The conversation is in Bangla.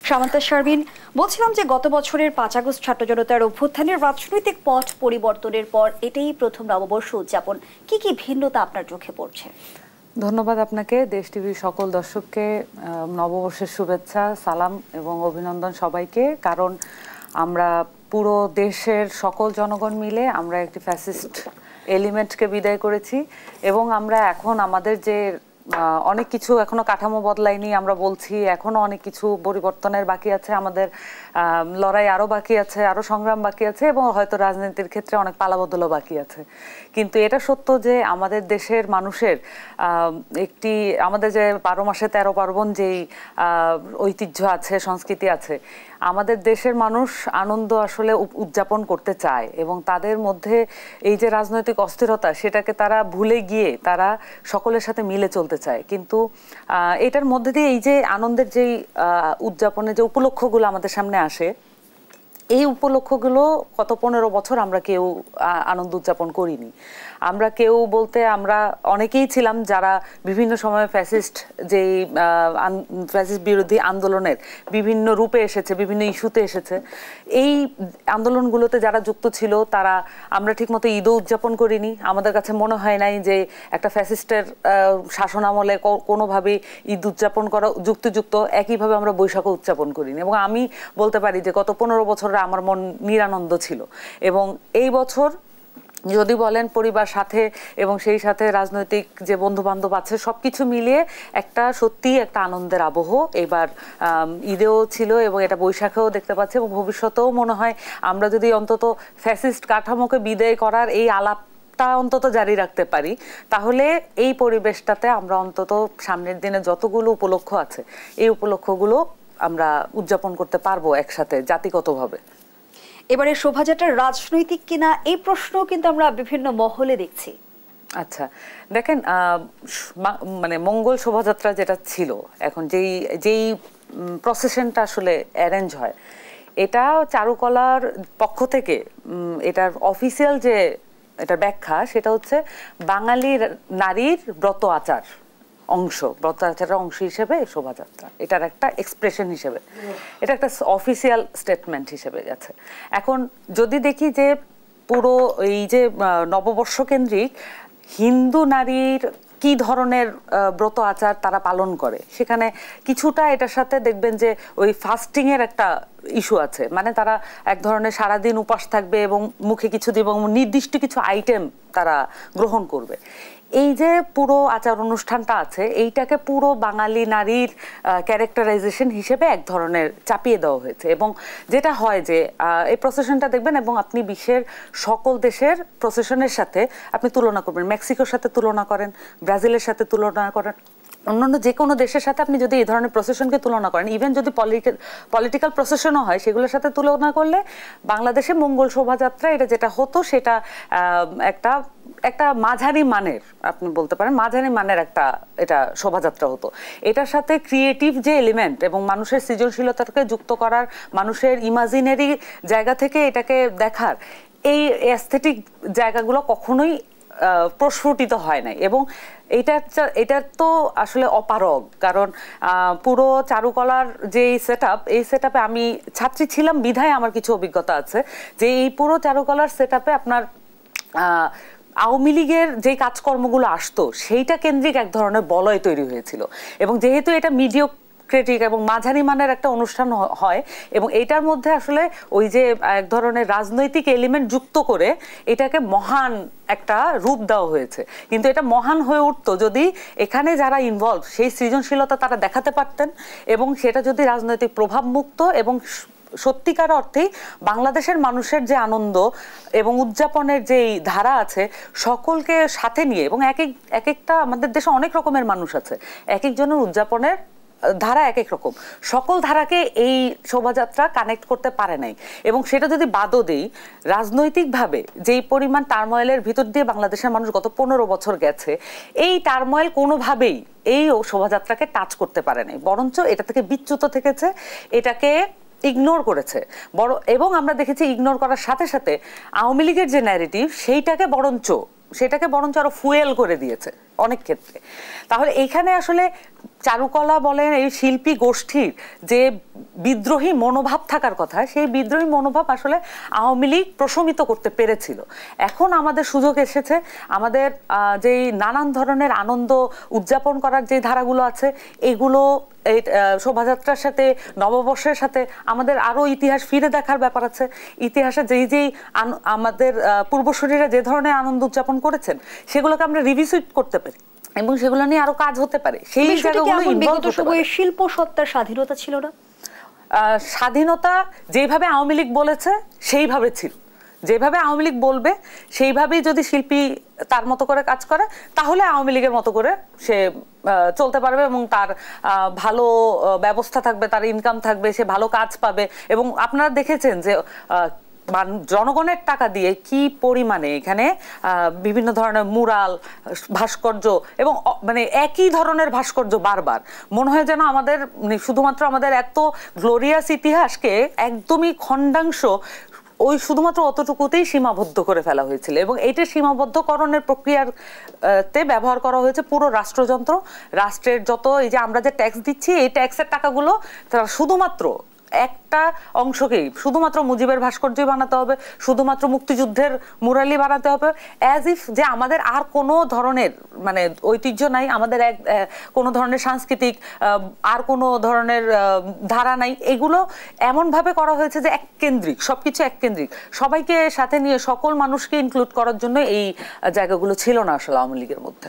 সামান্তা শারমিন, বলছিলাম যে গত বছরের ৫ আগস্ট ছাত্র জনতার অভ্যুত্থানের রাজনৈতিক পথ পরিবর্তনের পর এটাই প্রথম নববর্ষ উদযাপন। কি কি ভিন্নতা আপনার চোখে পড়ছে? ধন্যবাদ আপনাকে, দেশ টিভির সকল দর্শককে নববর্ষের শুভেচ্ছা, সালাম এবং অভিনন্দন সবাইকে। কারণ আমরা পুরো দেশের সকল জনগণ মিলে আমরা একটি ফ্যাসিস্ট এলিমেন্টকে বিদায় করেছি এবং আমরা এখন আমাদের যে অনেক কিছু এখনো কাঠামো বদলায়নি, আমরা বলছি এখনো অনেক কিছু পরিবর্তনের বাকি আছে, আমাদের লড়াই আরো বাকি আছে, আরো সংগ্রাম বাকি আছে এবং হয়তো রাজনীতির ক্ষেত্রে অনেক পালাবদলও বাকি আছে। কিন্তু এটা সত্য যে আমাদের দেশের মানুষের একটি আমাদের যে ১২ মাসে ১৩ পার্বণ যেই ঐতিহ্য আছে, সংস্কৃতি আছে, আমাদের দেশের মানুষ আনন্দ আসলে উদযাপন করতে চায় এবং তাদের মধ্যে এই যে রাজনৈতিক অস্থিরতা সেটাকে তারা ভুলে গিয়ে তারা সকলের সাথে মিলে চলতে চায়। কিন্তু এটার মধ্যে দিয়ে এই যে আনন্দের যেই উদযাপনের যে উপলক্ষগুলো আমাদের সামনে আসে, এই উপলক্ষগুলো গত ১৫ বছর আমরা কেউ আনন্দ উদযাপন করিনি। আমরা কেউ বলতে আমরা অনেকেই ছিলাম যারা বিভিন্ন সময় ফ্যাসিস্ট বিরোধী আন্দোলনের বিভিন্ন রূপে এসেছে, বিভিন্ন ইস্যুতে এসেছে। এই আন্দোলনগুলোতে যারা যুক্ত ছিল তারা আমরা ঠিকমতো ঈদও উদযাপন করিনি। আমাদের কাছে মনে হয় নাই যে একটা ফ্যাসিস্টের শাসনামলে কোনোভাবেই ঈদ উদযাপন করা যুক্তিযুক্ত। একইভাবে আমরা বৈশাখও উদযাপন করিনি এবং আমি বলতে পারি যে গত ১৫ বছর আমার মন নিরানন্দ ছিল। এবং এই বছর যদি বলেন পরিবার সাথে এবং সেই সাথে রাজনৈতিক যে বন্ধু বান্ধব আছে সবকিছু মিলিয়ে একটা সত্যি একটা আনন্দের আবহ এবার ঈদেও ছিল এবং এটা বৈশাখেও দেখতে পাচ্ছি এবং ভবিষ্যতেও মনে হয় আমরা যদি অন্তত ফ্যাসিস্ট কাঠামোকে বিদায় করার এই আলাপটা অন্তত জারি রাখতে পারি, তাহলে এই পরিবেশটাতে আমরা অন্তত সামনের দিনে যতগুলো উপলক্ষ আছে এই উপলক্ষগুলো আমরা উদযাপন করতে পারবো একসাথে জাতিগতভাবে। এবারে শোভাযাত্রা রাজনৈতিক কিনা এই প্রশ্ন কিন্তু আমরা বিভিন্ন মহলে দেখছি। আচ্ছা দেখেন, মানে মঙ্গল শোভাযাত্রা যেটা ছিল, এখন যেই প্রসেশনটা আসলে অ্যারেঞ্জ হয়, এটা চারুকলার পক্ষ থেকে এটার অফিসিয়াল যে এটার ব্যাখ্যা সেটা হচ্ছে বাঙালি নারীর ব্রত আচার অংশ, ব্রত আচারের অংশ হিসেবে শোভাযাত্রা, এটার একটা এক্সপ্রেশন হিসেবে, এটা একটা অফিসিয়াল স্টেটমেন্ট হিসেবে গেছে। এখন যদি দেখি যে পুরো এই যে নববর্ষ কেন্দ্রিক হিন্দু নারীর কি ধরনের ব্রত আচার তারা পালন করে, সেখানে কিছুটা এটার সাথে দেখবেন যে ওই ফাস্টিং এর একটা ইস্যু আছে। মানে তারা এক ধরনের সারাদিন উপাস থাকবে এবং মুখে কিছু দিবে এবং নির্দিষ্ট কিছু আইটেম তারা গ্রহণ করবে। এই যে পুরো আচার অনুষ্ঠানটা আছে, এইটাকে পুরো বাঙালি নারীর ক্যারেক্টারাইজেশন হিসেবে এক ধরনের চাপিয়ে দেওয়া হয়েছে। এবং যেটা হয় যে এই প্রসেশনটা দেখবেন এবং আপনি বিশ্বের সকল দেশের প্রসেশনের সাথে আপনি তুলনা করবেন, মেক্সিকোর সাথে তুলনা করেন, ব্রাজিলের সাথে তুলনা করেন, অন্যান্য যে কোনো দেশের সাথে আপনি যদি এই ধরনের প্রসেশনকে তুলনা করেন, ইভেন যদি পলিটিক্যাল প্রসেশনও হয় সেগুলোর সাথে তুলনা করলে বাংলাদেশে মঙ্গল শোভাযাত্রা এটা যেটা হতো সেটা একটা মাঝারি মানের, আপনি বলতে পারেন মাঝারি মানের একটা এটা শোভাযাত্রা হতো। এটার সাথে ক্রিয়েটিভ যে এলিমেন্ট এবং মানুষের সৃজনশীলতাকে যুক্ত করার, মানুষের ইমাজিনারি জায়গা থেকে এটাকে দেখার, এই অ্যাস্থেটিক জায়গাগুলো কখনোই প্রস্ফুটিত হয় নাই। এবং এটা তো আসলে অপারগ, কারণ পুরো চারুকলার যে এই সেটআপে আমি ছাত্রী ছিলাম বিধায় আমার কিছু অভিজ্ঞতা আছে যে এই পুরো চারুকলার সেটআপে আপনার আওয়ামী লীগের যে কাজকর্মগুলো আসতো সেইটা কেন্দ্রিক এক ধরনের বলয় তৈরি হয়েছিল। এবং যেহেতু এটা মিডিওক্রেটিক এবং মাঝারি মানের একটা অনুষ্ঠান হয় এবং এটার মধ্যে আসলে ওই যে এক ধরনের রাজনৈতিক এলিমেন্ট যুক্ত করে এটাকে মহান একটা রূপ দেওয়া হয়েছে। কিন্তু এটা মহান হয়ে উঠতো যদি এখানে যারা ইনভলভ সেই সৃজনশীলতা তারা দেখাতে পারতেন এবং সেটা যদি রাজনৈতিক প্রভাব মুক্ত এবং সত্যিকার অর্থেই বাংলাদেশের মানুষের যে আনন্দ এবং উদযাপনের যেই ধারা আছে সকলকে সাথে নিয়ে, এবং এক একটা আমাদের দেশে অনেক রকমের মানুষ আছে, এক একজনের উদযাপনের ধারা এক এক রকম, সকল ধারাকে এই শোভাযাত্রা কানেক্ট করতে পারে নাই। এবং সেটা যদি বাদও দেই, রাজনৈতিকভাবে যেই পরিমাণ টার্ময়েলের ভিতর দিয়ে বাংলাদেশের মানুষ গত ১৫ বছর গেছে, এই টার্ময়েল কোনোভাবেই এই শোভাযাত্রাকে টাচ করতে পারে নাই, বরঞ্চ এটা থেকে বিচ্যুত থেকেছে, এটাকে ইগনোর করেছে এবং আমরা দেখেছি ইগনোর করার সাথে সাথে আওয়ামী লীগের যে ন্যারেটিভ সেটাকে বরঞ্চ আরো ফুয়েল করে দিয়েছে অনেক ক্ষেত্রে। তাহলে এইখানে আসলে চারুকলা বলেন, এই শিল্পী গোষ্ঠীর যে বিদ্রোহী মনোভাব থাকার কথা, সেই বিদ্রোহী মনোভাব আসলে আওয়ামী লীগ প্রশমিত করতে পেরেছিল। এখন আমাদের সুযোগ এসেছে, আমাদের যেই নানান ধরনের আনন্দ উদযাপন করার যে ধারাগুলো আছে, এগুলো এই শোভাযাত্রার সাথে, নববর্ষের সাথে আমাদের আরো ইতিহাস ফিরে দেখার ব্যাপার আছে। ইতিহাসে যেই আমাদের পূর্বসূরীরা যে ধরনের আনন্দ উদযাপন করেছেন, সেগুলোকে আমরা রিভিজিট করতে পারি এবং সেগুলো নিয়ে আরো কাজ হতে পারে। সেই জায়গাগুলো বিগত সময়ে শিল্প সত্তার স্বাধীনতা ছিল না? স্বাধীনতা যেভাবে আওয়ামী লীগ বলেছে সেইভাবে ছিল। যেভাবে আওয়ামী লীগ বলবে সেইভাবেই যদি শিল্পী তার মতো করে কাজ করে, তাহলে আওয়ামী লীগের মতো করে সে চলতে পারবে এবং তার ভালো ব্যবস্থা থাকবে, তার ইনকাম থাকবে, সে ভালো কাজ পাবে। এবং আপনারা দেখেছেন যে জনগণের টাকা দিয়ে কি পরিমাণে এখানে বিভিন্ন ধরনের মুরাল, ভাস্কর্য এবং মানে একই ধরনের ভাস্কর্য বারবার, মনে হয় যেন আমাদের শুধুমাত্র আমাদের এত গ্লোরিয়াস ইতিহাসকে একদমই খণ্ডাংশ ওই শুধুমাত্র অতটুকুতেই সীমাবদ্ধ করে ফেলা হয়েছিল। এবং এইটা সীমাবদ্ধকরণের প্রক্রিয়াতে ব্যবহার করা হয়েছে পুরো রাষ্ট্রযন্ত্র। রাষ্ট্রের যত এই যে আমরা যে ট্যাক্স দিচ্ছি, এই ট্যাক্সের টাকাগুলো তারা শুধুমাত্র একটা অংশকেই, শুধুমাত্র মুজিবের ভাস্কর্যই বানাতে হবে, শুধুমাত্র মুক্তিযুদ্ধের মুরালি বানাতে হবে, অ্যাজ ইফ যে আমাদের আর কোনো ধরনের মানে ঐতিহ্য নাই, আমাদের কোনো ধরনের সাংস্কৃতিক আর কোনো ধরনের ধারা নাই। এগুলো এমনভাবে করা হয়েছে যে এককেন্দ্রিক, সবকিছু এককেন্দ্রিক, সবাইকে সাথে নিয়ে সকল মানুষকে ইনক্লুড করার জন্য এই জায়গাগুলো ছিল না আসলে আওয়ামী লীগের মধ্যে।